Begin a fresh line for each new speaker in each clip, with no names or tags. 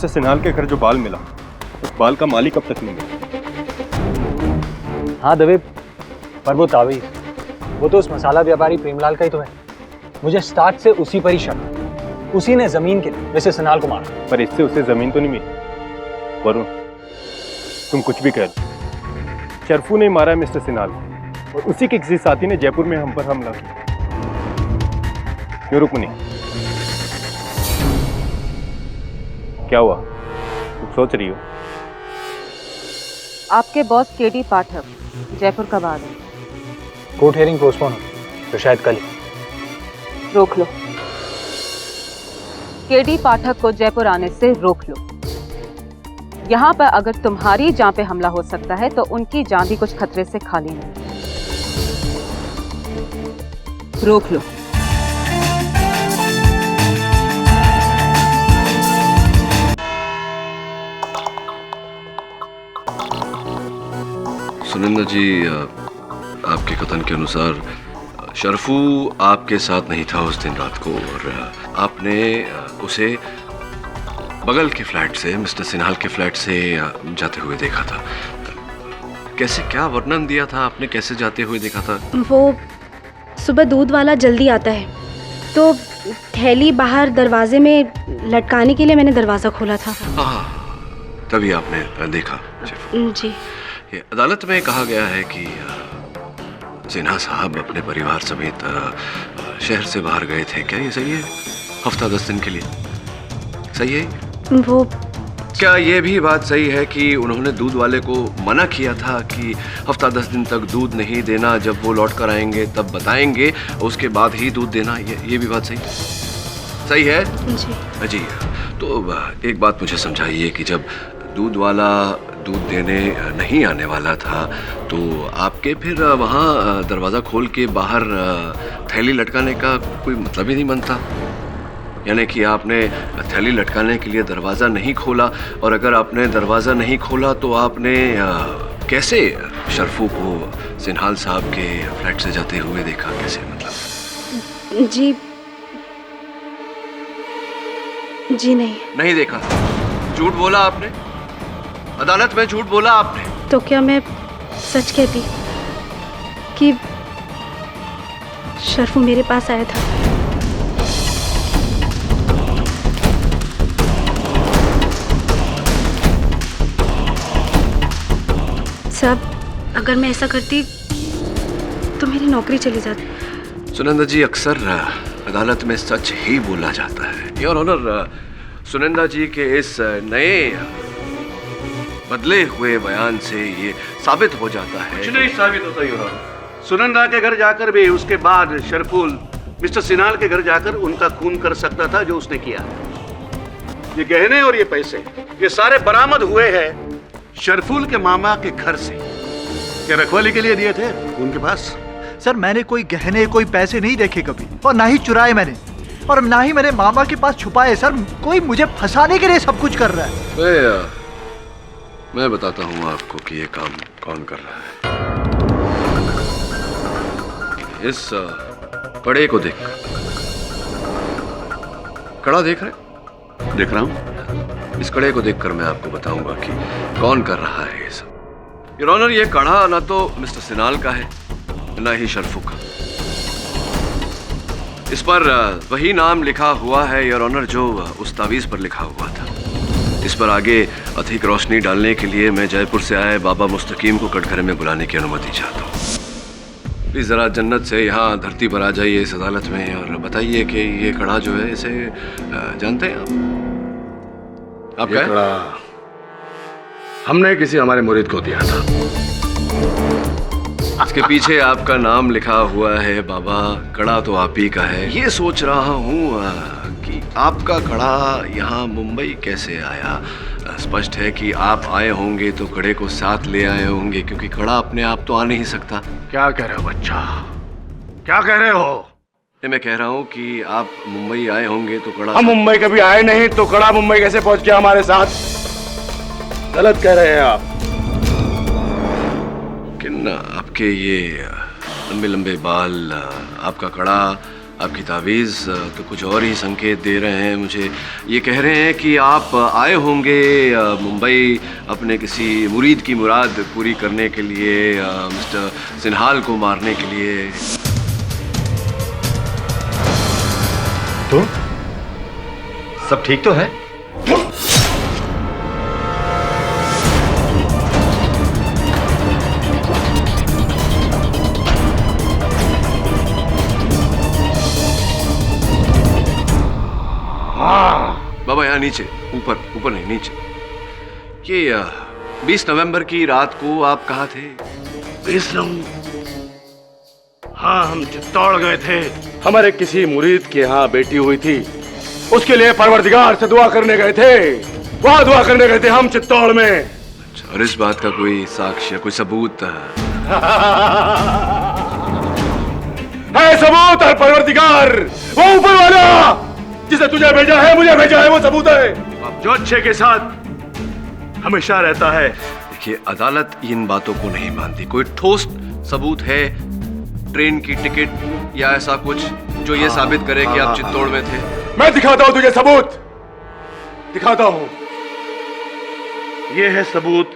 Mister सिन्हाल के घर जो बाल मिला, उस बाल का मालिक अब तक नहीं मिला।
हाँ दवे, पर वो तावीज़, वो तो उस मसाला व्यापारी प्रेमलाल का ही तो है। मुझे स्टार्ट से उसी पर ही शक, उसी ने जमीन के लिए मिस्टर सिन्हाल को मारा।
पर इससे उसे जमीन तो नहीं मिली। वरुण, तुम कुछ भी कह लो, शरफू ने मारा है मिस्टर सिन्हाल और उसी के किसी साथी ने जयपुर में हम पर हमला किया। क्यों रुक्मिनी, क्या हुआ? तुम सोच रही हो?
आपके बॉस केडी पाठक जयपुर कब आ गए?
कोर्ट हियरिंग पोस्टपोन हो तो शायद कल ही।
रोक लो, केडी पाठक को जयपुर आने से रोक लो। यहाँ पर अगर तुम्हारी जान पे हमला हो सकता है तो उनकी जान भी कुछ खतरे से खाली नहीं। रोक लो।
सुनंदा जी, आपके कथन के अनुसार शरफू आपके साथ नहीं था उस दिन रात को और आपने उसे बगल के फ्लैट से, मिस्टर सिन्हाल के फ्लैट से जाते हुए देखा था। कैसे, क्या वर्णन दिया था आपने, कैसे जाते हुए देखा था?
वो सुबह दूध वाला जल्दी आता है तो थैली बाहर दरवाजे में लटकाने के लिए मैंने दरवाज़ा खोला था।
हाँ, तभी आपने देखा।
जी।
ये अदालत में कहा गया है कि सिन्हा साहब अपने परिवार समेत शहर से बाहर गए थे। क्या ये सही है? हफ्ता 10 दिन के लिए, सही है?
वो
क्या ये भी बात सही है कि उन्होंने दूध वाले को मना किया था कि हफ्ता 10 दिन तक दूध नहीं देना, जब वो लौट कर आएंगे तब बताएंगे, उसके बाद ही दूध देना? ये भी बात सही है?
जी।
जी, तो एक बात मुझे समझाइए कि जब दूध वाला दूध देने नहीं आने वाला था तो आपके फिर वहाँ दरवाज़ा खोल के बाहर थैली लटकाने का कोई मतलब ही नहीं बनता। यानी कि आपने थैली लटकाने के लिए दरवाज़ा नहीं खोला, और अगर आपने दरवाज़ा नहीं खोला तो आपने कैसे शरफू को सिन्हाल साहब के फ्लैट से जाते हुए देखा? कैसे, मतलब?
जी नहीं
देखा। झूठ बोला आपने, अदालत में झूठ बोला आपने।
तो क्या मैं सच कहती कि शरफू मेरे पास आया था? सब, अगर मैं ऐसा करती तो मेरी नौकरी चली जाती।
सुनंदा जी, अक्सर अदालत में सच ही बोला जाता है। योर ऑनर, सुनंदा जी के इस नए बदले हुए बयान से ये साबित हो जाता है।
कुछ नहीं साबित होता योर ऑनर। सुनंदा के घर जाकर भी उसके बाद शरफुल मिस्टर सिन्हाल के घर जाकर उनका खून कर सकता था, जो उसने किया। ये गहने और ये पैसे, ये सारे बरामद हुए हैं शरफुल के मामा के घर से। क्या रखवाली के लिए दिए थे उनके पास?
सर, मैंने कोई गहने, कोई पैसे नहीं देखे कभी, और ना ही चुराए मैंने, और ना ही मैंने मामा के पास छुपाए। सर, कोई मुझे फंसाने के लिए सब कुछ कर रहा है।
मैं बताता हूँ आपको कि ये काम कौन कर रहा है। इस कड़े को देख, कड़ा देख रहे?
देख रहा हूँ।
इस कड़े को देखकर मैं आपको बताऊंगा कि कौन कर रहा है ये सब। योर ऑनर, ये कड़ा ना तो मिस्टर सिन्हाल का है, ना ही शरफू का। इस पर वही नाम लिखा हुआ है योर ऑनर जो उस तावीज़ पर लिखा हुआ था। इस पर आगे अधिक रोशनी डालने के लिए मैं जयपुर से आए बाबा मुस्तकीम को कटघरे में बुलाने की अनुमति चाहता हूँ। प्लीज जरा जन्नत से यहाँ धरती पर आ जाइए इस अदालत में और बताइए कि ये कड़ा जो है, इसे जानते हैं आप?
ये कड़ा हमने किसी हमारे मुरीद को दिया था।
इसके पीछे आपका नाम लिखा हुआ है बाबा, कड़ा तो आप ही का है। ये सोच रहा हूँ कि आपका कड़ा यहाँ मुंबई कैसे आया। स्पष्ट है कि आप आए होंगे तो कड़े को साथ ले आए होंगे, क्योंकि कड़ा अपने आप तो आ नहीं सकता।
क्या कह रहे हो बच्चा, क्या कह रहे हो?
मैं कह रहा हूँ कि आप मुंबई आए होंगे तो कड़ा।
हम मुंबई कभी आए नहीं, तो कड़ा मुंबई कैसे पहुंच गया हमारे साथ? गलत कह रहे हैं आप।
किन आपके ये लंबे लंबे बाल, आपका कड़ा आपकी तावीज़ तो कुछ और ही संकेत दे रहे हैं मुझे। ये कह रहे हैं कि आप आए होंगे मुंबई अपने किसी मुरीद की मुराद पूरी करने के लिए, मिस्टर सिन्हाल को मारने के लिए।
तो सब ठीक तो है?
बाबा यहाँ नीचे, ऊपर ऊपर नहीं नीचे। ये 20 नवंबर की रात को आप कहाँ थे?
20 हाँ, हम चित्तौड़ गए थे। हमारे किसी मुरीद के यहाँ बेटी हुई थी, उसके लिए परवरदिगार से दुआ करने गए थे। वहाँ दुआ करने गए थे हम चित्तौड़ में।
अच्छा, और इस बात का कोई साक्ष्य, कोई सबूत?
है सबूत और परवरदिगार, वो ऊपर वाला जिसे तुझे भेजा है, मुझे भेजा है, वो सबूत है जो अच्छे के साथ हमेशा रहता है।
देखिए, अदालत इन बातों को नहीं मानती। कोई ठोस सबूत है, ट्रेन की टिकट या ऐसा कुछ जो ये साबित करे कि आप चित्तौड़ में थे?
मैं दिखाता हूं तुझे सबूत, दिखाता हूं। ये है सबूत,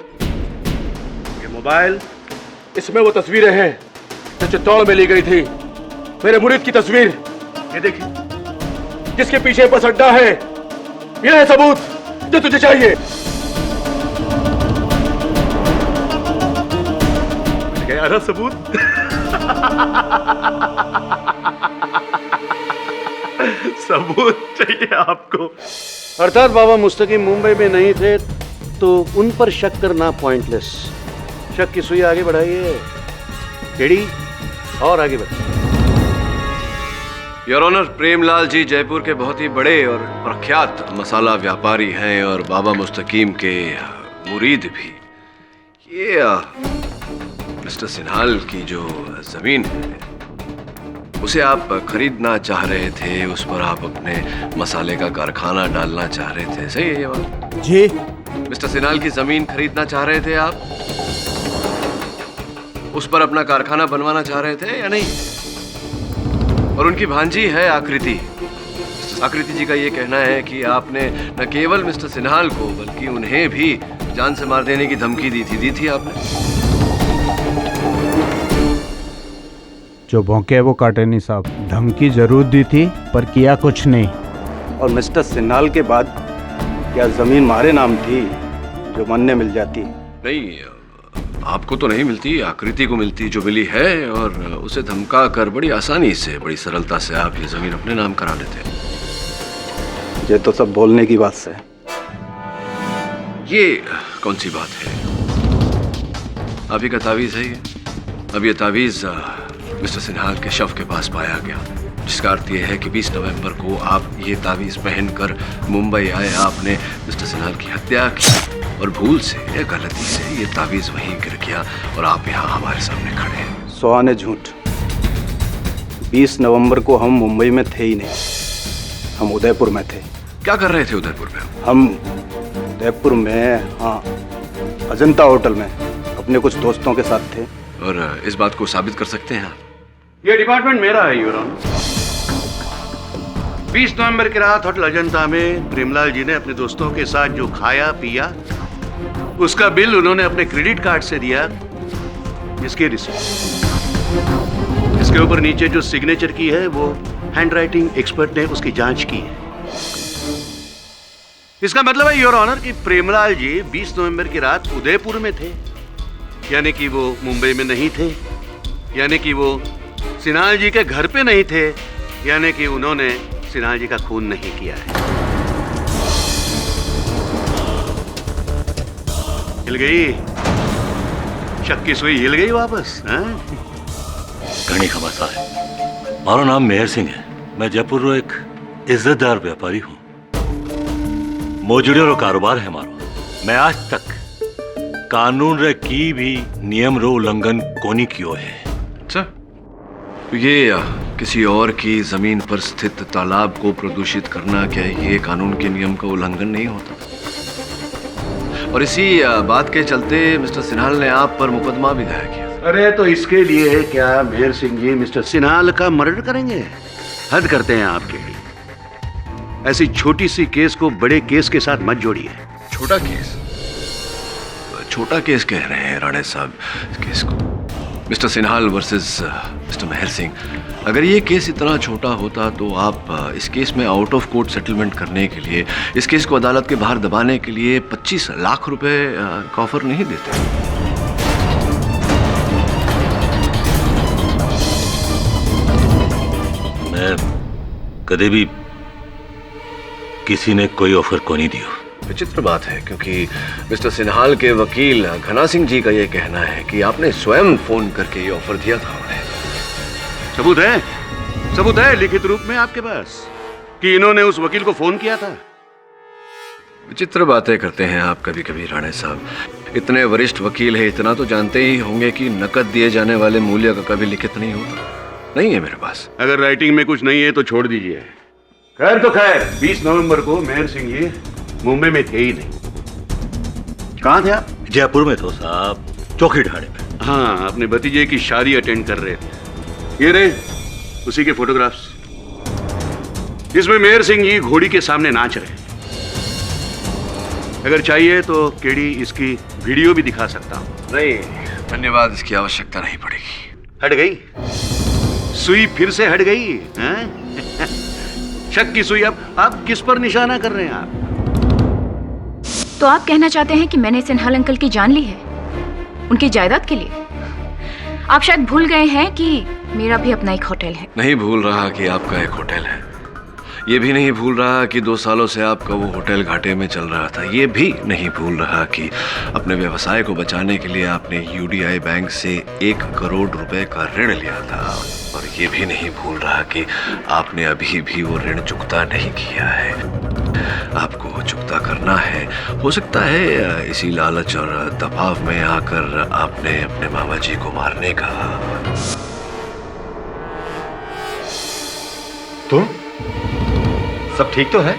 ये मोबाइल, इसमें वो तस्वीरें हैं जो चित्तौड़ में ली गई थी। मेरे मुरीद की तस्वीर, ये देखिए, जिसके पीछे बस अड्डा है। यह है सबूत जो तुझे चाहिए। गया ना सबूत? सबूत चाहिए आपको। अर्थात बाबा मुस्तकीम मुंबई में नहीं थे तो उन पर शक करना पॉइंटलेस। शक की सुई आगे बढ़ाइए, टेढ़ी और आगे बढ़ाइए।
योर ऑनर, प्रेमलाल जी जयपुर के बहुत ही बड़े और प्रख्यात मसाला व्यापारी हैं और बाबा मुस्तकीम के मुरीद भी। ये मिस्टर सिन्हाल की जो जमीन है उसे आप खरीदना चाह रहे थे, उस पर आप अपने मसाले का कारखाना डालना चाह रहे थे, सही है ये बात?
जी।
मिस्टर सिन्हाल की जमीन खरीदना चाह रहे थे आप, उस पर अपना कारखाना बनवाना चाह रहे थे या नहीं? और उनकी भांजी है आकृति। आकृति जी का ये कहना है कि आपने न केवल मिस्टर सिन्हाल को बल्कि उन्हें भी जान से मार देने की धमकी दी थी आपने।
जो भौंके वो काटे नहीं साहब। धमकी जरूर दी थी पर किया कुछ नहीं।
और मिस्टर सिन्हाल के बाद क्या जमीन हमारे नाम थी जो मन ने मिल जाती?
नहीं, आपको तो नहीं मिलती, आकृति को मिलती, जो मिली है, और उसे धमका कर बड़ी आसानी से, बड़ी सरलता से आप ये जमीन अपने नाम करा लेते।
ये तो सब बोलने की बात से।
ये कौन सी बात है? आप ही का तावीज है ये। अब ये तावीज मिस्टर सिन्हाल के शव के पास पाया गया, जिसका अर्थ ये है कि 20 नवंबर को आप ये तावीज पहनकर मुंबई आए, आपने मिस्टर सिन्हाल की हत्या की और भूल से या गलती से ये तावीज वहीं गिर गया और आप यहाँ हमारे सामने खड़े हैं।
सुहाने झूठ। 20 नवंबर को हम मुंबई में थे ही नहीं, हम उदयपुर में थे।
क्या कर रहे थे उदयपुर में?
हम उदयपुर में, हाँ, अजंता होटल में अपने कुछ दोस्तों के साथ थे।
और इस बात को साबित कर सकते हैं आप?
ये डिपार्टमेंट मेरा है योर ऑनर। 20 नवंबर की रात होटल अजंता में प्रेमलाल जी ने अपने दोस्तों के साथ जो खाया पिया उसका बिल उन्होंने अपने क्रेडिट कार्ड से दिया, जिसकी रिसीप्ट, इसके ऊपर नीचे जो सिग्नेचर की है वो हैंडराइटिंग एक्सपर्ट ने उसकी जांच की है। इसका मतलब है योर ऑनर कि प्रेमलाल जी 20 नवंबर की रात उदयपुर में थे, यानी कि वो मुंबई में नहीं थे, यानी कि वो सिन्हाल जी के घर पे नहीं थे, यानी कि उन्होंने सिन्हाल जी का खून नहीं किया है। हिल गई शक की सुई, हिल गई वापस।
घणी खबरदार है। मारो नाम मेहर सिंह है। मैं जयपुर रो एक इज्जतदार व्यापारी हूँ। मोजड़ियों रो कारोबार है मारो। मैं आज तक कानून रे की भी नियम रो उल्लंघन कोनी कियो है।
अच्छा, तो ये किसी और की जमीन पर स्थित तालाब को प्रदूषित करना, क्या ये कानून के नियम का उल्लंघन नहीं होता? और इसी बात के चलते मिस्टर सिन्हाल ने आप पर मुकदमा भी दायर किया।
अरे तो इसके लिए क्या मेहर सिंह जी मिस्टर सिन्हाल का मर्डर करेंगे? हद करते हैं आपके लिए। ऐसी छोटी सी केस को बड़े केस के साथ मत जोड़िए।
छोटा केस? छोटा केस कह रहे हैं राणे साहब इस केस को? मिस्टर सिन्हाल वर्सेस मिस्टर मेहर सिंह, अगर ये केस इतना छोटा होता तो आप इस केस में आउट ऑफ कोर्ट सेटलमेंट करने के लिए, इस केस को अदालत के बाहर दबाने के लिए 25 लाख रुपए का ऑफर नहीं देते।
मैं कभी भी किसी ने कोई ऑफर को नहीं दिया।
विचित्र बात है, क्योंकि मिस्टर सिन्हाल के वकील घना सिंह जी का यह कहना है कि आपने स्वयं फोन करके ये ऑफर दिया था उन्हें।
सबूत है लिखित रूप में आपके पास कि इन्होंने उस वकील को फोन किया था।
विचित्र बातें करते हैं आप कभी कभी राणे साहब। इतने वरिष्ठ वकील है, इतना तो जानते ही होंगे कि नकद दिए जाने वाले मूल्य का कभी लिखित नहीं होता। नहीं है मेरे पास।
अगर राइटिंग में कुछ नहीं है तो छोड़ दीजिए। खैर तो खैर, 20 नवंबर को मेहर सिंह जी मुंबई में थे ही नहीं। कहाँ थे आप?
जयपुर में तो साहब, चौकी ढाणे में।
हाँ, अपने भतीजे की शादी अटेंड कर रहे थे। ये रहे उसी के फोटोग्राफ्स, जिसमें मेहर सिंह जी घोड़ी के सामने नाच रहे। अगर चाहिए तो केडी इसकी वीडियो भी दिखा सकता हूं।
नहीं धन्यवाद, इसकी आवश्यकता नहीं पड़ेगी।
हट गई सुई, फिर से हट गई हैं? शक की सुई। अब आप किस पर निशाना कर रहे हैं आप?
तो आप कहना चाहते हैं कि मैंने सिन्हाल अंकल की जान ली है उनकी जायदाद के लिए? आप शायद भूल गए हैं कि मेरा भी अपना एक होटल है।
नहीं भूल रहा कि आपका एक होटल है। ये भी नहीं भूल रहा कि 2 सालों से आपका वो होटल घाटे में चल रहा था। ये भी नहीं भूल रहा कि अपने व्यवसाय को बचाने के लिए आपने यूडीआई बैंक से 1 करोड़ रुपए का ऋण लिया था। और ये भी नहीं भूल रहा कि आपने अभी भी वो ऋण चुकता नहीं किया है। आपको वो चुकता करना है। हो सकता है इसी लालच और दबाव में आकर आपने अपने मामा जी को मारने का।
तो सब ठीक तो है?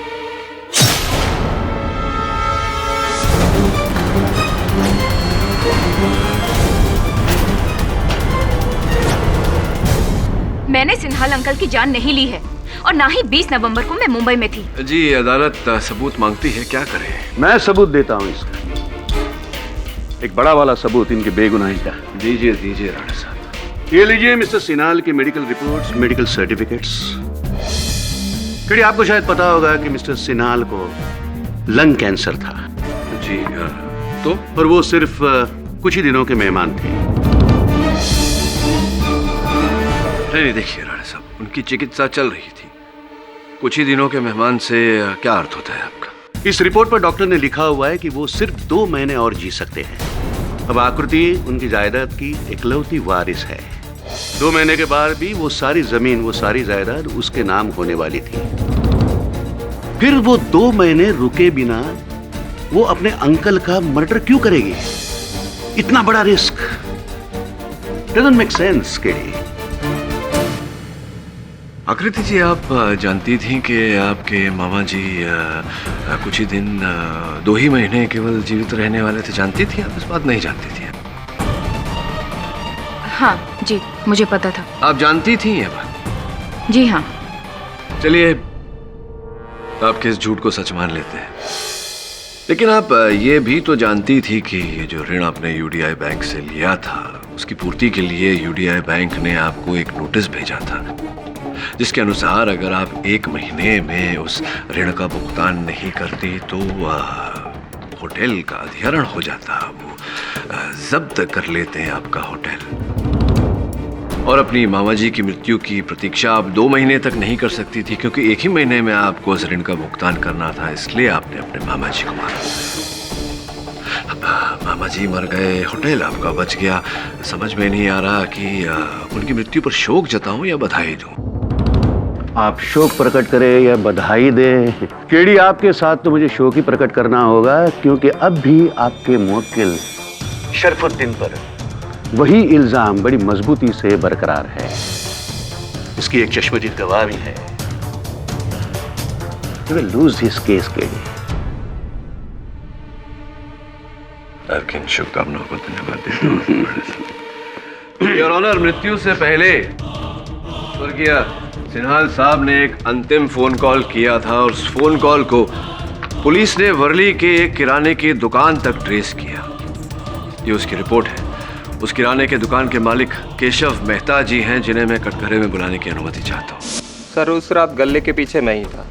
मैंने सिन्हाल अंकल की जान नहीं ली है और ना ही 20 नवंबर को मैं मुंबई में थी।
जी अदालत सबूत मांगती है, क्या करें?
मैं सबूत देता हूं इसका, एक बड़ा वाला सबूत इनके बेगुनाही का।
दीजिए दीजिए राणा साहब।
ये लीजिए मिस्टर सिन्हाल के मेडिकल रिपोर्ट्स, मेडिकल सर्टिफिकेट्स। क्योंकि आपको शायद पता होगा कि मिस्टर सिन्हाल को लंग कैंसर था।
जी तो?
और वो सिर्फ कुछ ही दिनों के मेहमान थे।
नहीं देखिए राणा साहब, उनकी चिकित्सा चल रही थी। कुछ ही दिनों के मेहमान से क्या अर्थ होता है आपका?
इस रिपोर्ट पर डॉक्टर ने लिखा हुआ है कि वो सिर्फ 2 महीने और जी सकते हैं। अब आकृति उनकी जायदाद की इकलौती वारिस है। 2 महीने के बाद भी वो सारी जमीन, वो सारी जायदाद उसके नाम होने वाली थी। फिर वो 2 महीने रुके बिना वो अपने अंकल का मर्डर क्यों करेगी? इतना बड़ा रिस्क डजंट मेक सेंस। के
आकृति जी, आप जानती थी कि आपके मामा जी कुछ ही दिन, 2 ही महीने केवल जीवित रहने वाले थे? जानती थी आप? इस बात नहीं जानती थी?
हाँ जी, मुझे पता था।
आप जानती थी ये बात?
जी हाँ।
चलिए आपके इस झूठ को सच मान लेते हैं। लेकिन आप ये भी तो जानती थी कि ये जो ऋण आपने यूडीआई बैंक से लिया था, उसकी पूर्ति के लिए यूडीआई बैंक ने आपको एक नोटिस भेजा था, जिसके अनुसार अगर आप 1 महीने में उस ऋण का भुगतान नहीं करती तो होटल का अधिहरण हो जाता। वो जब्त कर लेते हैं आपका होटल। और अपनी मामा जी की मृत्यु की प्रतीक्षा आप 2 महीने तक नहीं कर सकती थी, क्योंकि 1 ही महीने में आपको उस ऋण का भुगतान करना था। इसलिए आपने अपने मामा जी को मारा। अब मामा जी मर गए, होटल आपका बच गया। समझ में नहीं आ रहा कि उनकी मृत्यु पर शोक जताऊं या बधाई दूं।
आप शोक प्रकट करें या बधाई दें, केडी आपके साथ तो मुझे शोक ही प्रकट करना होगा, क्योंकि अब भी आपके मुवक्किल शरफुद्दीन पर वही इल्जाम बड़ी मजबूती से बरकरार है। इसकी एक चश्मदीद गवाह भी है। You will lose this case, KD.
आपकी इन शुभकामनाओं को धन्यवाद देता हूं। योर ऑनर, मृत्यु से पहले स्वर्गीय सिन्हाल साहब ने एक अंतिम फोन कॉल किया था और उस फोन कॉल को पुलिस ने वर्ली के एक किराने की दुकान तक ट्रेस किया। ये उसकी रिपोर्ट है। उस किराने के दुकान के मालिक केशव मेहता जी हैं, जिन्हें मैं कटघरे में बुलाने की अनुमति चाहता हूँ।
सर उस रात गले के पीछे मैं ही था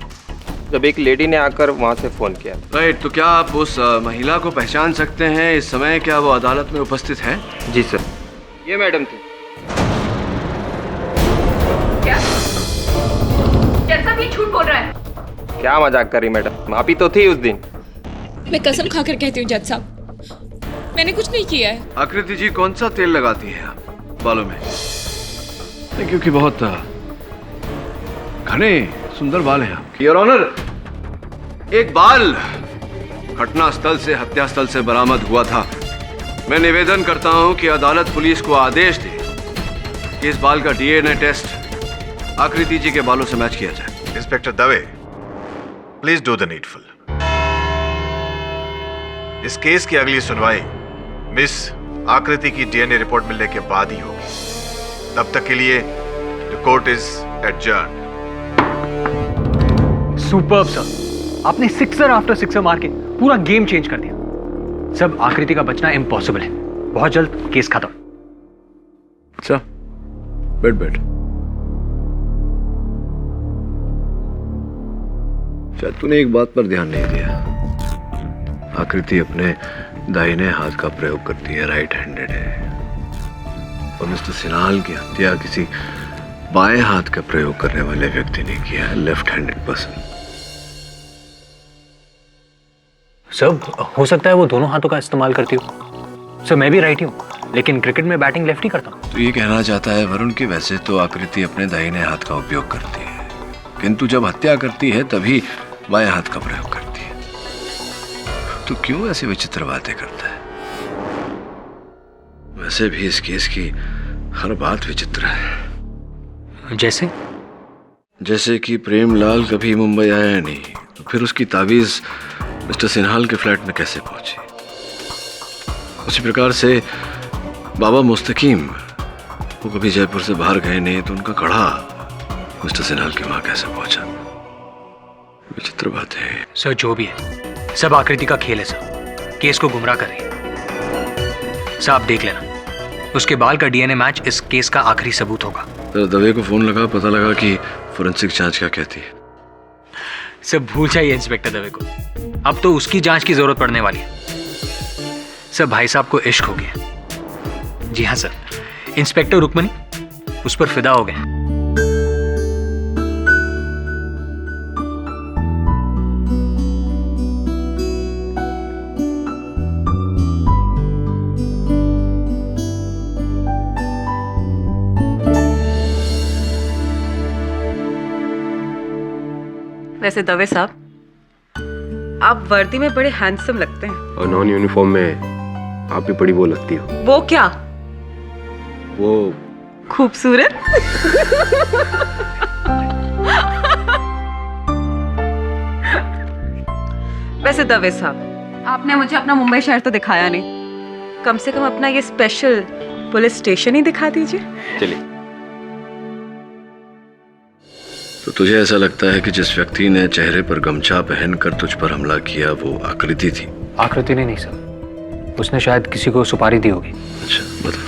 जब एक लेडी ने आकर वहाँ से फ़ोन किया।
राइट, तो क्या आप उस महिला को पहचान सकते हैं? इस समय क्या वो अदालत में उपस्थित है?
जी सर, ये मैडम थी।
क्या जैसा भी झूठ बोल रहा है।
क्या मजाक करी मैडम, आप ही तो थी उस दिन।
मैं कसम खाकर कहती हूँ जज साहब, मैंने कुछ नहीं किया है।
आकृति जी, कौन सा तेल लगाती हैं आप बालों में? क्योंकि बहुत घने सुंदर बाल हैं आपके। योर ऑनर, एक बाल घटना स्थल से, हत्या स्थल से बरामद हुआ था। मैं निवेदन करता हूं कि अदालत पुलिस को आदेश दे कि इस बाल का डीएनए टेस्ट आकृति जी के बालों से मैच किया जाए।
Inspector Dave, please do the needful. इस केस की अगली सुनवाई मिस आकृति की डीएनए रिपोर्ट मिलने के बाद ही होगी। तब तक के लिए the court is adjourned.
Superb sir, आपने सिक्सर आफ्टर सिक्सर मार के पूरा गेम चेंज कर दिया। सब आकृति का बचना इम्पॉसिबल है। बहुत जल्द केस खत्म।
अच्छा, बैठ। शायद तूने एक बात पर ध्यान नहीं दिया। आकृति अपने दाहिने हाथ का प्रयोग करती है, राइट हैंडेड है, और मिस्टर सिन्हाल की हत्या किसी बाएं हाथ का प्रयोग करने वाले व्यक्ति ने किया है, लेफ्ट हैंडेड पर्सन।
सब हो सकता है वो दोनों हाथों का इस्तेमाल करती हो। सर मैं भी राइट हूँ, लेकिन क्रिकेट में बैटिंग लेफ्ट ही करता हूँ।
तो ये कहना चाहता है वरुण कि वैसे तो आकृति अपने दाहिने हाथ का उपयोग करती है, किंतु जब हत्या करती है तभी बाएं हाथ का प्रयोग करती है। तो क्यों ऐसी विचित्र बातें करता है? वैसे भी इस केस की हर बात विचित्र है। जैसे कि प्रेमलाल कभी मुंबई आया नहीं, तो फिर उसकी तावीज मिस्टर सिन्हाल के फ्लैट में कैसे पहुंची? उसी प्रकार से बाबा मुस्तकीम, वो कभी जयपुर से बाहर गए नहीं, तो उनका कड़ा मिस्टर सिन्हाल के वहां कैसे पहुंचा? विचित्र बात है
सर। जो भी है सब आकृति का खेल है सर, केस को गुमराह कर रही है। सर आप देख लेना, उसके बाल का डीएनए मैच इस केस का आखिरी सबूत होगा।
तो दवे को फोन लगा, पता लगा कि फोरेंसिक जांच क्या कहती है।
सब भूल जाइए इंस्पेक्टर दवे को, अब तो उसकी जांच की जरूरत पड़ने वाली है। सब भाई साहब को इश्क हो गया। जी हाँ सर, इंस्पेक्टर रुक्मणी उस पर फिदा हो गए।
वैसे दवे साहब, आप वर्दी में बड़े हैंडसम लगते हैं।
और नॉन यूनिफॉर्म में आप भी बड़ी वो लगती हो।
वो क्या?
वो
खूबसूरत। वैसे दवे साहब, आपने मुझे अपना मुंबई शहर तो दिखाया नहीं, कम से कम अपना ये स्पेशल पुलिस स्टेशन ही दिखा दीजिए।
चलिए।
तो तुझे ऐसा लगता है कि जिस व्यक्ति ने चेहरे पर गमछा पहनकर तुझ पर हमला किया वो आकृति थी?
आकृति ने नहीं सर, उसने शायद किसी को सुपारी दी होगी।
अच्छा, बता।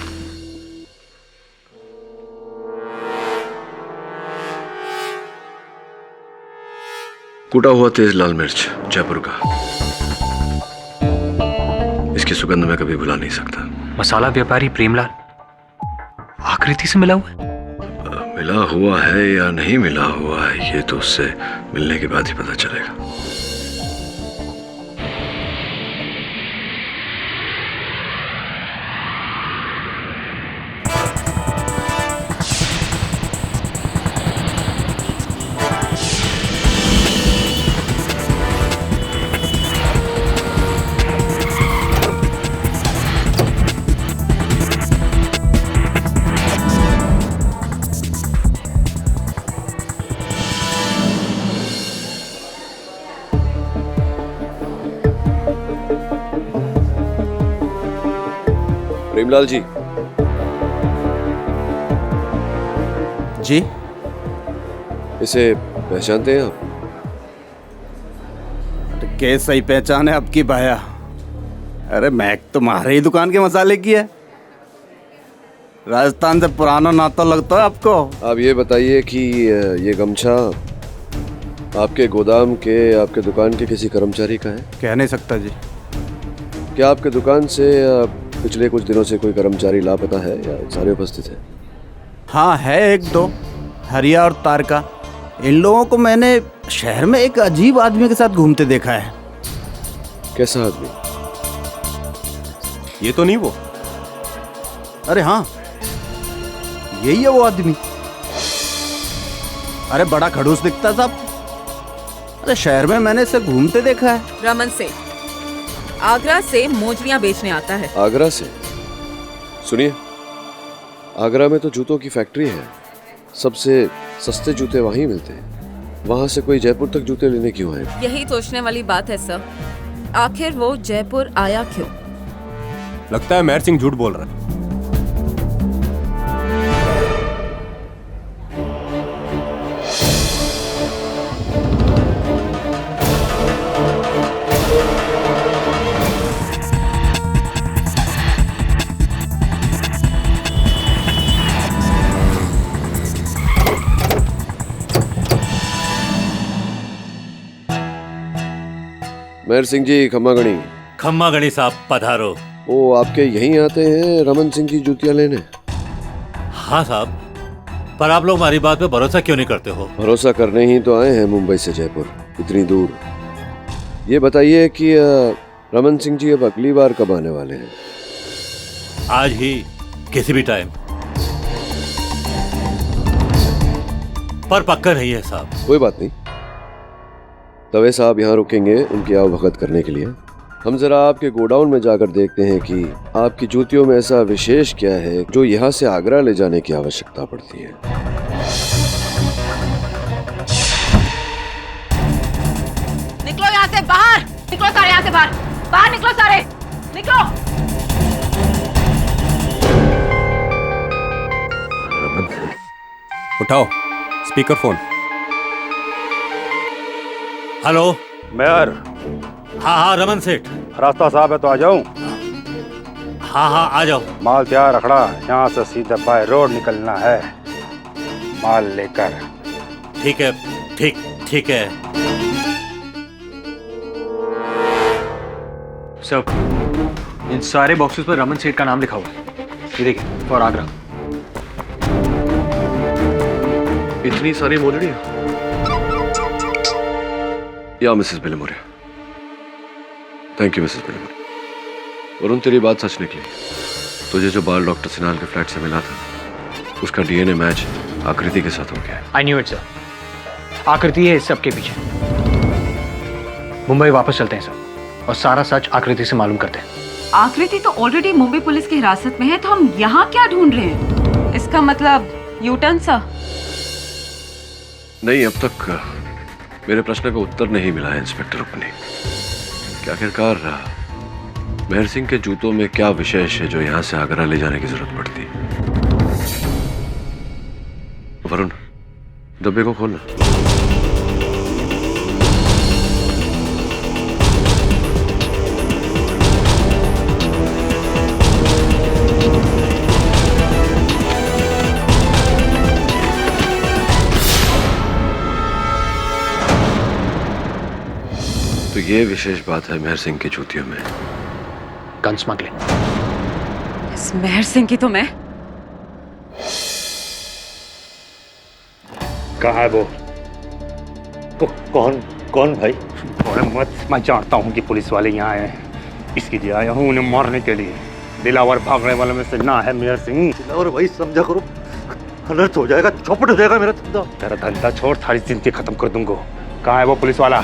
कूटा हुआ तेज लाल मिर्च, जयपुर का। इसकी सुगंध मैं कभी भुला नहीं सकता।
मसाला व्यापारी प्रेमलाल आकृति से मिला हुआ है?
मिला हुआ है या नहीं मिला हुआ है, ये तो उससे मिलने के बाद ही पता चलेगा। प्रेमलाल जी। इसे पहचानते हैं आप?
केस सही पहचान है आपकी भाया। अरे महक तुम्हारे ही दुकान के मसाले की है। राजस्थान से पुराना नाता लगता है आपको।
आप ये बताइए कि ये गमछा आपके गोदाम के, आपके दुकान के किसी कर्मचारी का है?
कह नहीं सकता जी।
क्या आपके दुकान से पिछले कुछ दिनों से कोई कर्मचारी लापता है या सारे उपस्थित हैं?
हाँ है, एक दो, हरिया और तारका। इन लोगों को मैंने शहर में एक अजीब आदमी के साथ घूमते देखा है।
कैसा आदमी?
ये तो नहीं वो?
अरे हाँ, यही है वो आदमी। अरे बड़ा खड़ूस दिखता साहब। अरे शहर में मैंने इसे घूमते देखा है।
रमन से आगरा से मोजड़ियां बेचने आता है।
आगरा से? सुनिए, आगरा में तो जूतों की फैक्ट्री है, सबसे सस्ते जूते वहीं मिलते हैं। वहां से कोई जयपुर तक जूते लेने क्यों आए?
यही सोचने वाली बात है सर, आखिर वो जयपुर आया क्यों?
लगता है मेहर सिंह झूठ बोल रहा है।
मेहर सिंह जी, खम्मागणी।
खम्मागणी साहब पधारो।
वो आपके यहीं आते हैं रमन सिंह की जूतियां लेने?
हाँ साहब, पर आप लोग हमारी बात पे भरोसा क्यों नहीं करते हो?
भरोसा करने ही तो आए हैं मुंबई से जयपुर, इतनी दूर। ये बताइए कि रमन सिंह जी अब अगली बार कब आने वाले हैं?
आज ही, किसी भी टाइम, पर पक्का नहीं है साहब।
कोई बात नहीं, दवे साहब यहाँ रुकेंगे उनकी आवभगत करने के लिए। हम जरा आपके गोडाउन में जाकर देखते हैं कि आपकी जूतियों में ऐसा विशेष क्या है जो यहाँ से आगरा ले जाने की आवश्यकता पड़ती है।
निकलो यहाँ से बाहर, निकलो सारे यहाँ से बाहर, बाहर निकलो सारे, निकलो।
उठाओ स्पीकर फोन।
Hello
mayor.
हाँ हाँ रमन सेठ।
रास्ता साहब है तो आ जाऊं?
हाँ हाँ आ जाओ।
माल तैयार रखना, यहाँ से सीधा बाय रोड निकलना है माल लेकर।
ठीक है, ठीक है।
सर, इन सारे बॉक्सेस पर रमन सेठ का नाम लिखा हुआ है। ये देखिए, फॉर आगरा।
इतनी सारी मोजड़ियां? या Mrs Bilmore. Thank you Mrs Bilmore. Varun, तेरी बात सच निकली। तुझे जो बाल डॉक्टर सिनाल के फ्लैट से मिला था, उसका डीएनए मैच आकृति के साथ हो गया।
I knew it sir. आकृति है इस सब के पीछे। मुंबई वापस चलते हैं सर, और सारा सच आकृति से मालूम करते हैं।
आकृति तो ऑलरेडी मुंबई पुलिस की हिरासत में है, तो हम यहाँ क्या ढूंढ रहे हैं? इसका मतलब यूटर्न सा?
नहीं, अब तक मेरे प्रश्न का उत्तर नहीं मिला है इंस्पेक्टर रुक्मणी कि आखिरकार मेहर सिंह के जूतों में क्या विशेष है जो यहाँ से आगरा ले जाने की जरूरत पड़ती। वरुण, डब्बे को खोलना। तो ये विशेष बात है मेहर सिंह की जूतियों में।
Gun smuggling.
इस मेहर सिंह की तो मैं।
कहाँ है वो?
कौन भाई?
मैं जानता हूँ कि पुलिस वाले यहाँ आए हैं, इसलिए आया हूँ उन्हें मारने के लिए। दिलावर भागने वालों में से ना है मेहर सिंह।
दिलावर भाई समझा करो, अनर्थ हो जाएगा, चौपट हो जाएगा मेरा धंधा।
तेरा धंधा छोड़, सारी जिंदगी खत्म कर दूंगा। कहाँ है वो पुलिस वाला?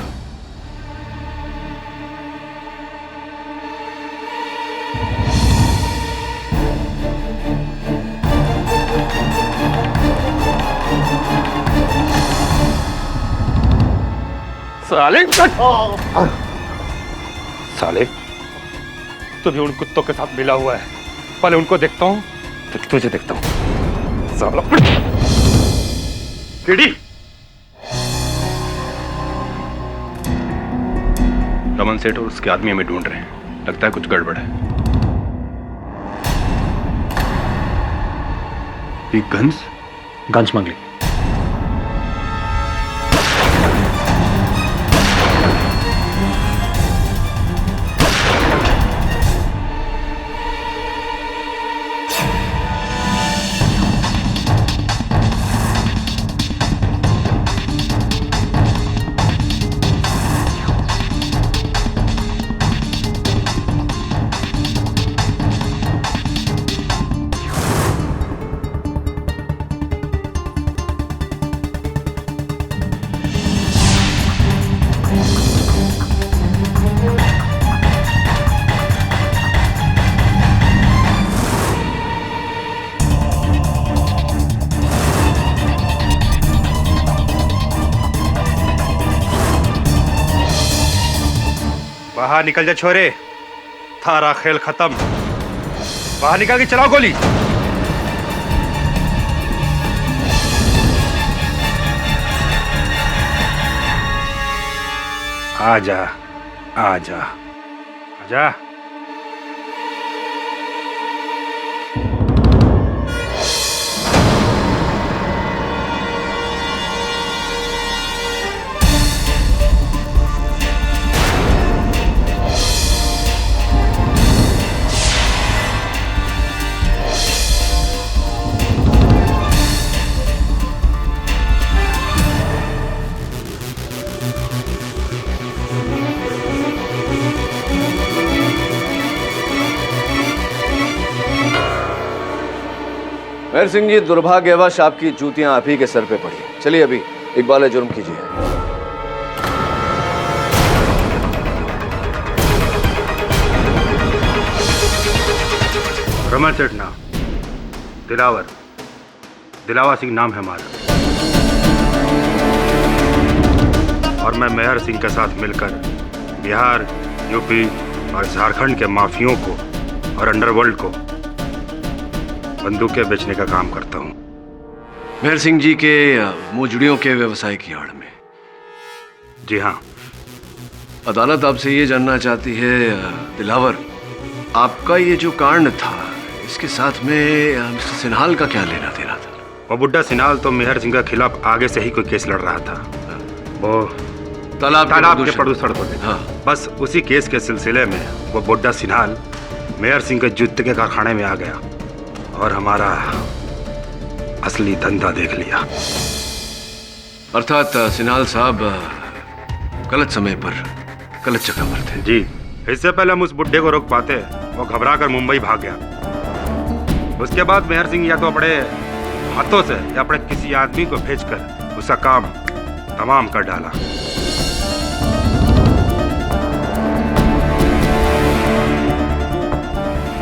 साले तू भी उन कुत्तों के साथ मिला हुआ है। पहले उनको देखता हूँ फिर तुझे देखता हूँ। साला कीड़ी,
तमन सेठ और उसके आदमी हमें ढूंढ रहे हैं। लगता है कुछ गड़बड़ है। ये गन्स
मंगली।
बाहर निकल जा छोरे, थारा खेल खत्म। बाहर निकल के चलाओ गोली। आजा आजा आजा।
मेहर सिंह जी, दुर्भाग्यवश आपकी जूतियां आप ही के सर पे पड़ी। चलिए अभी इकबाल जुर्म कीजिए।
रमन सेठ नाम, दिलावर सिंह नाम है हमारा। और मैं मेहर सिंह के साथ मिलकर बिहार, यूपी और झारखंड के माफियों को और अंडरवर्ल्ड को बंदूकें बेचने का काम करता हूँ।
मेहर सिंह जी के मोजड़ियों के व्यवसाय की आड़ में।
जी हाँ।
अदालत आपसे ये जानना चाहती है दिलावर, आपका ये जो कांड था इसके साथ में मिस्टर सिन्हाल का क्या लेना देना था?
वो बुड्ढा सिन्हाल तो मेहर सिंह के खिलाफ आगे से ही कोई केस लड़ रहा था। वो तालाब के प्रदूषण को लेकर। हाँ। बस उसी केस के सिलसिले में वो बुड्ढा सिन्हाल मेहर सिंह के जूते के कारखाने में आ गया और हमारा असली धंधा देख लिया।
अर्थात सिन्हाल साहब गलत समय पर गलत जगह पर थे।
जी, इससे पहले हम उस बुड्ढे को रोक पाते, वो घबरा कर मुंबई भाग गया। उसके बाद मेहर सिंह या तो अपने हाथों से या अपने किसी आदमी को भेजकर उसका काम तमाम कर डाला।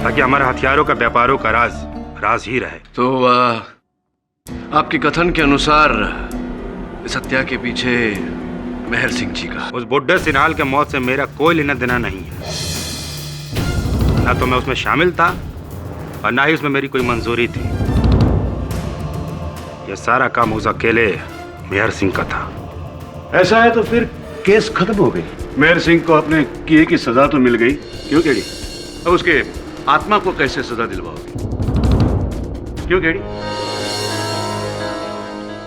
ताकि हमारे हथियारों का व्यापारों का राज ही रहे।
तो आपके कथन के अनुसार इस हत्या के पीछे मेहर सिंह जी का।
उस बुड्ढे सिन्हाल के मौत से मेरा कोई लेना देना नहीं है। ना तो मैं उसमें शामिल था और ना ही उसमें मेरी कोई मंजूरी थी। यह सारा काम उस अकेले मेहर सिंह का था।
ऐसा है तो फिर केस खत्म हो गई। मेहर सिंह को अपने किए की सजा तो मिल गई, क्यों केड़ी? अब उसके आत्मा को कैसे सजा दिलवाओगे? क्यों केड़ी?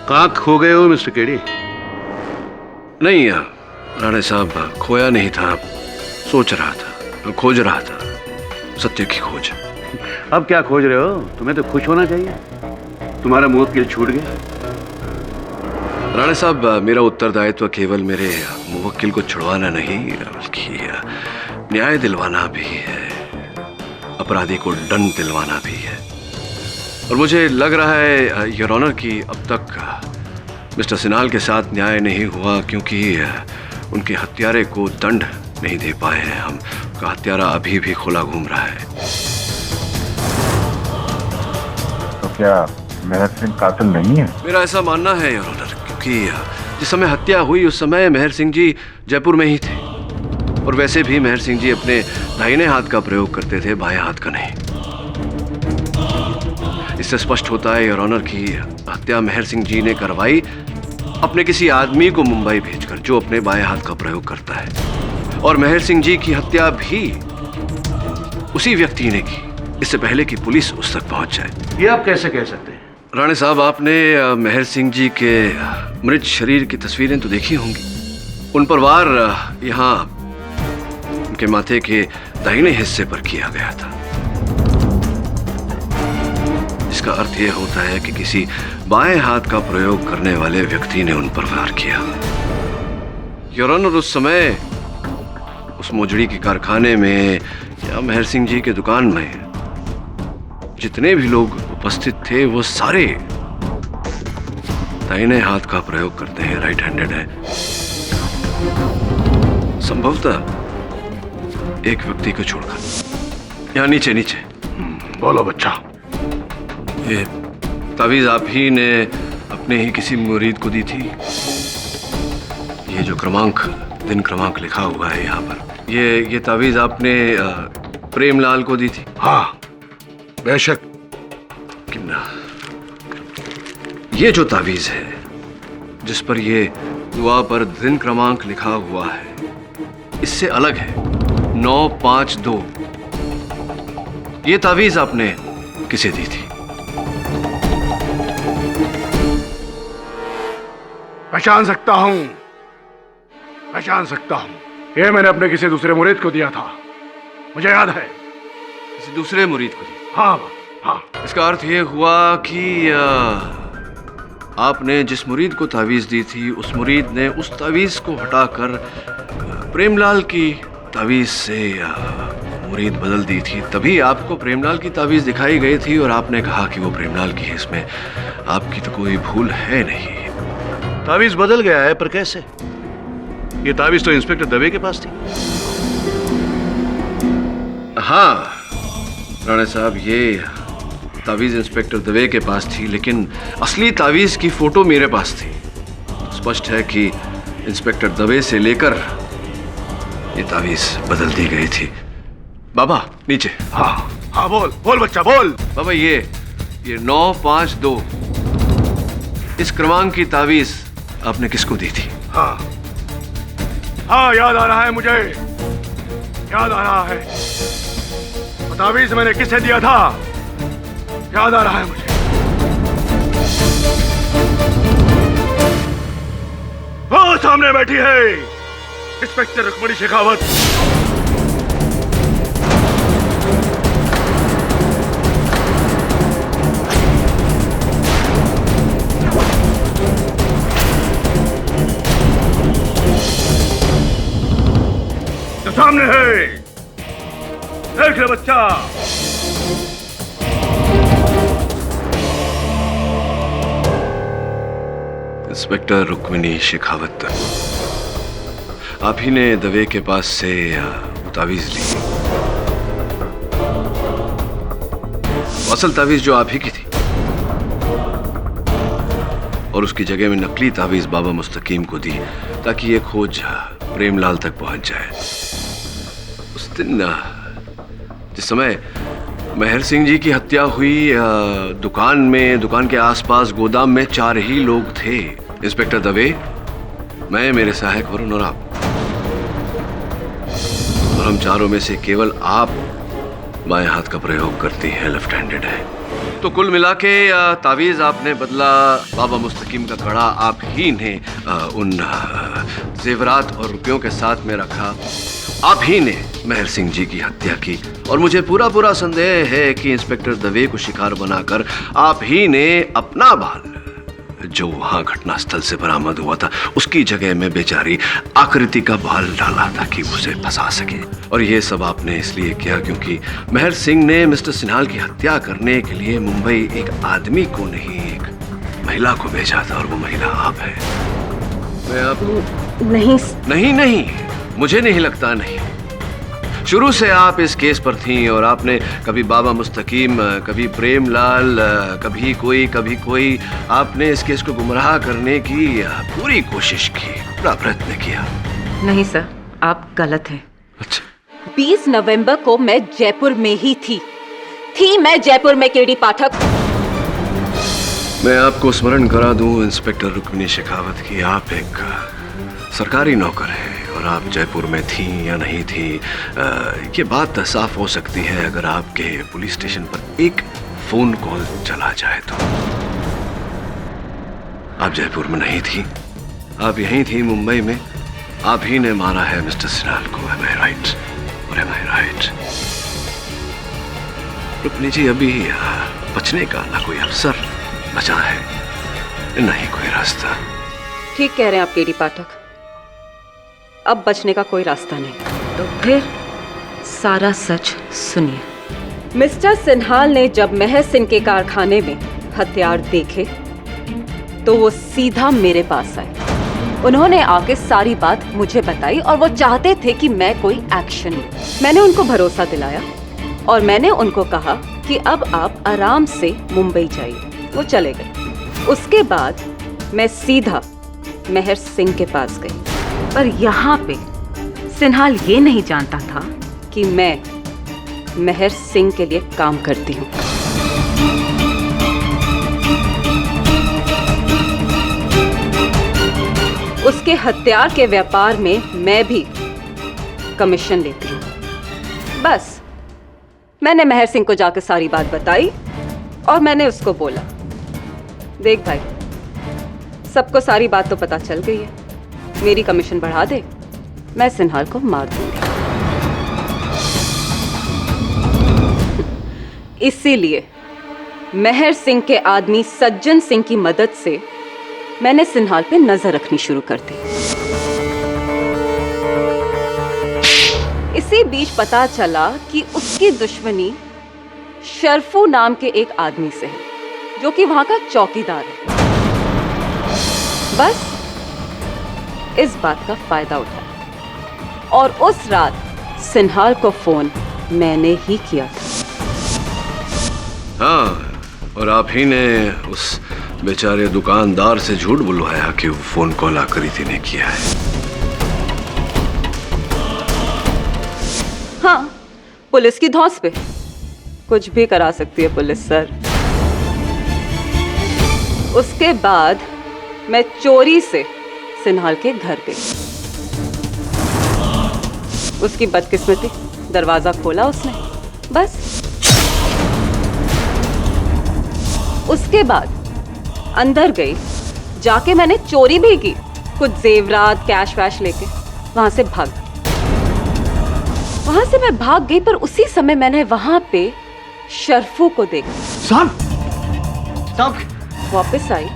कहाँ खो गए हो मिस्टर केड़ी?
नहीं राणे साहब, खोया नहीं था, सोच रहा था, खोज रहा था, सत्य की खोज।
अब क्या खोज रहे हो? तुम्हें तो खुश होना चाहिए, तुम्हारा मौत के लिए छूट गया।
राणे साहब, मेरा उत्तरदायित्व केवल मेरे मुवक्किल को छुड़वाना नहीं बल्कि न्याय दिलवाना भी है, अपराधी को दंड दिलवाना भी है। और मुझे लग रहा है योर ऑनर कि अब तक मिस्टर सिन्हाल के साथ न्याय नहीं हुआ क्योंकि उनके हत्यारे को दंड नहीं दे पाए हैं हम। उनका हत्यारा अभी भी खुला घूम रहा है।
तो क्या मेहर सिंह कातिल नहीं है?
मेरा ऐसा मानना है योर ऑनर, क्योंकि जिस समय हत्या हुई उस समय मेहर सिंह जी जयपुर में ही थे। और वैसे भी मेहर सिंह जी अपने दाहिने हाथ का प्रयोग करते थे, बाएं हाथ का नहीं। इससे स्पष्ट होता है योर ऑनर की हत्या मेहर सिंह जी ने करवाई अपने किसी आदमी को मुंबई भेजकर, जो अपने बाएं हाथ का प्रयोग करता है। और मेहर सिंह जी की हत्या भी उसी व्यक्ति ने की, इससे पहले कि पुलिस उस तक पहुंच जाए।
ये आप कैसे कह सकते हैं?
राणे साहब, आपने मेहर सिंह जी के मृत शरीर की तस्वीरें तो देखी होंगी। उन पर वार यहाँ उनके माथे के दाहिने हिस्से पर किया गया था। इसका अर्थ यह होता है कि किसी बाएं हाथ का प्रयोग करने वाले व्यक्ति ने उन पर वार किया। योर ऑनर, उस समय उस मोजड़ी के कारखाने में या मेहर सिंह जी के दुकान में जितने भी लोग उपस्थित थे वो सारे दाहिने हाथ का प्रयोग करते हैं, राइट हैंडेड है। संभवतः एक व्यक्ति को छोड़कर। यहाँ नीचे नीचे।
बोलो बच्चा।
ये तावीज आप ही ने अपने ही किसी मुरीद को दी थी? ये जो दिन क्रमांक लिखा हुआ है यहाँ पर, ये तावीज आपने प्रेमलाल को दी थी?
हाँ बेशक।
किन्ना, ये जो तावीज है जिस पर ये दुआ पर दिन क्रमांक लिखा हुआ है, इससे अलग है 952। ये तावीज आपने किसे दी थी?
पहचान सकता हूं, पहचान सकता हूं। ये मैंने अपने किसी दूसरे मुरीद को दिया था, मुझे याद है।
किसी दूसरे मुरीद को दिया?
हाँ हाँ।
इसका अर्थ ये हुआ कि आपने जिस मुरीद को तावीज दी थी, उस मुरीद ने उस तावीज को हटाकर प्रेमलाल की तावीज से मुरीद बदल दी थी। तभी आपको प्रेमलाल की तावीज दिखाई गई थी और आपने कहा कि वो प्रेमलाल की है, इसमें आपकी तो कोई भूल है नहीं।
तावीज बदल गया है, पर कैसे? ये तावीज तो इंस्पेक्टर दवे के पास थी।
हाँ राणा साहब, ये तावीज इंस्पेक्टर दवे के पास थी, लेकिन असली तावीज की फोटो मेरे पास थी। स्पष्ट है कि इंस्पेक्टर दवे से लेकर ये तावीज बदल दी गई थी। बाबा नीचे।
हाँ हाँ, बोल बोल बच्चा बोल।
बाबा, ये 952 इस क्रमांक की तावीज आपने किसको दी थी?
हाँ हाँ, याद आ रहा है मुझे, याद आ रहा है। तावीज मैंने किसे दिया था, याद आ रहा है मुझे। वो सामने बैठी है इंस्पेक्टर रुक्मणी शेखावत। तो सामने है, देख ले बच्चा।
इंस्पेक्टर रुक्मिणी शेखावत, आप ही ने दवे के पास से तावीज ली। असल तावीज जो आप ही की थी, और उसकी जगह में नकली तावीज बाबा मुस्तकीम को दी ताकि ये खोज प्रेमलाल तक पहुंच जाए। उस दिन जिस समय मेहर सिंह जी की हत्या हुई, दुकान के आसपास गोदाम में 4 ही लोग थे। इंस्पेक्टर दवे, मैं, मेरे सहायक वरुण और आप। और हम चारों में से केवल आप बाएं हाथ का प्रयोग करती हैं, लेफ्ट हैंडेड है। तो कुल मिला के तावीज आपने बदला, बाबा मुस्तकीम का कड़ा आप ही ने उन जेवरात और रुपयों के साथ में रखा। आप ही ने मेहर सिंह जी की हत्या की, और मुझे पूरा संदेह है कि इंस्पेक्टर दवे को शिकार बनाकर आप ही ने अपना बाल, जो वहां घटनास्थल से बरामद हुआ था, उसकी जगह में बेचारी आकृति का बाल डाला ताकि उसे फंसा सके। और ये सब आपने इसलिए किया क्योंकि मेहर सिंह ने मिस्टर सिन्हाल की हत्या करने के लिए मुंबई एक आदमी को नहीं, एक महिला को भेजा था, और वो महिला आप है। मैं आप नहीं, मुझे नहीं लगता नहीं। शुरू से आप इस केस पर थीं, और आपने कभी बाबा मुस्तकीम, कभी प्रेमलाल, कभी कोई, आपने इस केस को गुमराह करने की पूरी कोशिश की, पूरा प्रयत्न किया।
नहीं सर, आप गलत हैं।
अच्छा।
20 नवंबर को मैं जयपुर में ही थी मैं जयपुर में, केडी पाठक।
मैं आपको स्मरण करा दूं इंस्पेक्टर रुक्मिणी शेखावत की, आप एक सरकारी नौकर हैं, और आप जयपुर में थी या नहीं थी, ये बात साफ हो सकती है अगर आपके पुलिस स्टेशन पर एक फोन कॉल चला जाए तो। आप जयपुर में नहीं थी, आप यहीं थी मुंबई में। आप ही ने मारा है मिस्टर सिन्हाल को। Am I right? और am I right? Rukmini ji, अभी बचने का ना कोई अवसर बचा है, नहीं कोई रास्ता।
ठीक कह रहे हैं आप केडी पाठक, अब बचने का कोई रास्ता नहीं। तो फिर सारा सच सुनिए। मिस्टर सिन्हाल ने जब मेहर सिंह के कारखाने में हथियार देखे तो वो सीधा मेरे पास आए। उन्होंने आके सारी बात मुझे बताई और वो चाहते थे कि मैं कोई एक्शन लूं। मैंने उनको भरोसा दिलाया और मैंने उनको कहा कि अब आप आराम से मुंबई जाइए। वो चले गए। उसके बाद मैं सीधा मेहर सिंह के पास गई, पर यहाँ पे सिन्हाल ये नहीं जानता था कि मैं मेहर सिंह के लिए काम करती हूँ। उसके हथियार के व्यापार में मैं भी कमीशन लेती हूँ। बस मैंने मेहर सिंह को जाकर सारी बात बताई और मैंने उसको बोला, देख भाई, सबको सारी बात तो पता चल गई है, मेरी कमीशन बढ़ा दे, मैं सिन्हाल को मार दूंगी। इसीलिए मेहर सिंह के आदमी सज्जन सिंह की मदद से मैंने सिन्हाल पे नजर रखनी शुरू कर दी। इसी बीच पता चला कि उसकी दुश्मनी शर्फू नाम के एक आदमी से है, जो कि वहां का चौकीदार है। बस इस बात का फायदा उठाया और उस रात सिन्हाल को फोन मैंने ही किया था।
हाँ, और आप ही ने उस बेचारे दुकानदार से झूठ बुलवाया कि वो फोन कॉल आकृति ने किया है।
हाँ, पुलिस की धौंस पे कुछ भी करा सकती है पुलिस सर। उसके बाद मैं चोरी से सिन्हाल के घर गई। उसकी बदकिस्मती, दरवाजा खोला उसने, बस। उसके बाद अंदर गई, जाके मैंने चोरी भी की, कुछ जेवरात कैश वैश लेके वहां से मैं भाग गई। पर उसी समय मैंने वहां पे शर्फू को देखा। साहब वापस आई,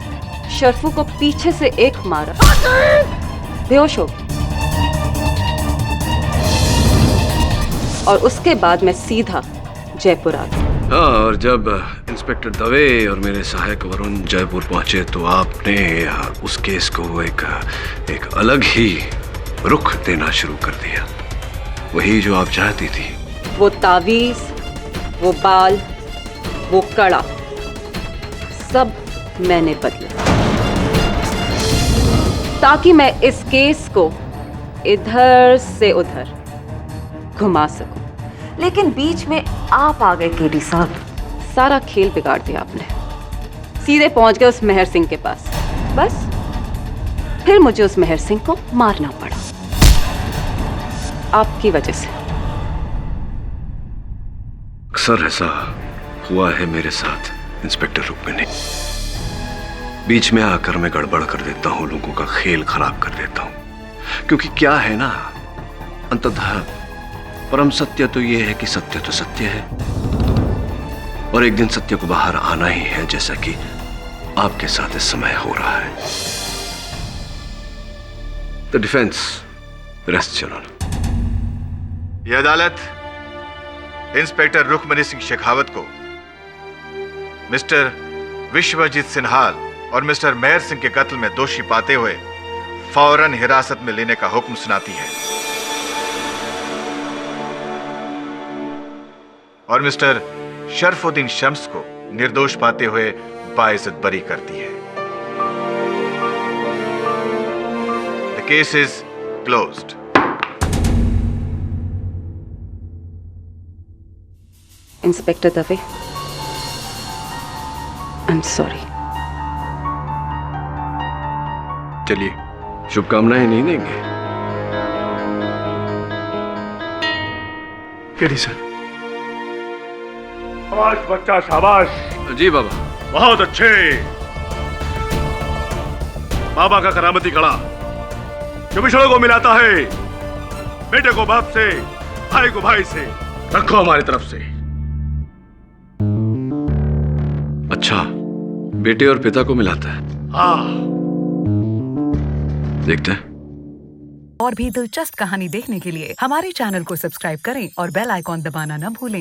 शर्फू को पीछे से एक मारा, बेहोश हो गई। और उसके बाद मैं सीधा जयपुर आ गई।
हाँ, और जब इंस्पेक्टर दवे और मेरे सहायक वरुण जयपुर पहुंचे तो आपने उस केस को एक अलग ही रुख देना शुरू कर दिया, वही जो आप चाहती थी।
वो तावीज, वो बाल, वो कड़ा, सब मैंने बदला ताकि मैं इस केस को इधर से उधर घुमा सकूं। लेकिन बीच में आप आ गए केडी साहब, सारा खेल बिगाड़ दिया आपने। सीधे पहुंच गए उस मेहर सिंह के पास। बस फिर मुझे उस मेहर सिंह को मारना पड़ा, आपकी वजह से।
अक्सर ऐसा हुआ है मेरे साथ इंस्पेक्टर रुक्मिणी, बीच में आकर मैं गड़बड़ कर देता हूँ, लोगों का खेल खराब कर देता हूँ। क्योंकि क्या है ना, अंततः परम सत्य तो ये है कि सत्य तो सत्य है, और एक दिन सत्य को बाहर आना ही है, जैसा कि आपके साथ इस समय हो रहा है। The defence rest your honour.
यह अदालत इंस्पेक्टर रुक्मिणी सिंह शेखावत को मिस्टर विश्वजीत सिन्हाल और मिस्टर मेहर सिंह के कत्ल में दोषी पाते हुए फौरन हिरासत में लेने का हुक्म सुनाती है और मिस्टर शर्फुद्दीन शम्स को निर्दोष पाते हुए बाइज्जत बरी करती है। The case is closed.
Inspector Dave, I am sorry.
चलिए, शुभकामनाएं नहीं देंगे?
KD sir.
शाबाश बच्चा, शाबाश।
जी बाबा।
बहुत अच्छे। बाबा का करामती कड़ा जो बिछड़ों को मिलाता है, बेटे को बाप से, भाई को भाई से, रखो हमारी तरफ से।
अच्छा, बेटे और पिता को मिलाता है।
हाँ।
देखते हैं।
और भी दिलचस्प कहानी देखने के लिए हमारे चैनल को सब्सक्राइब करें और बेल आइकॉन दबाना न भूलें।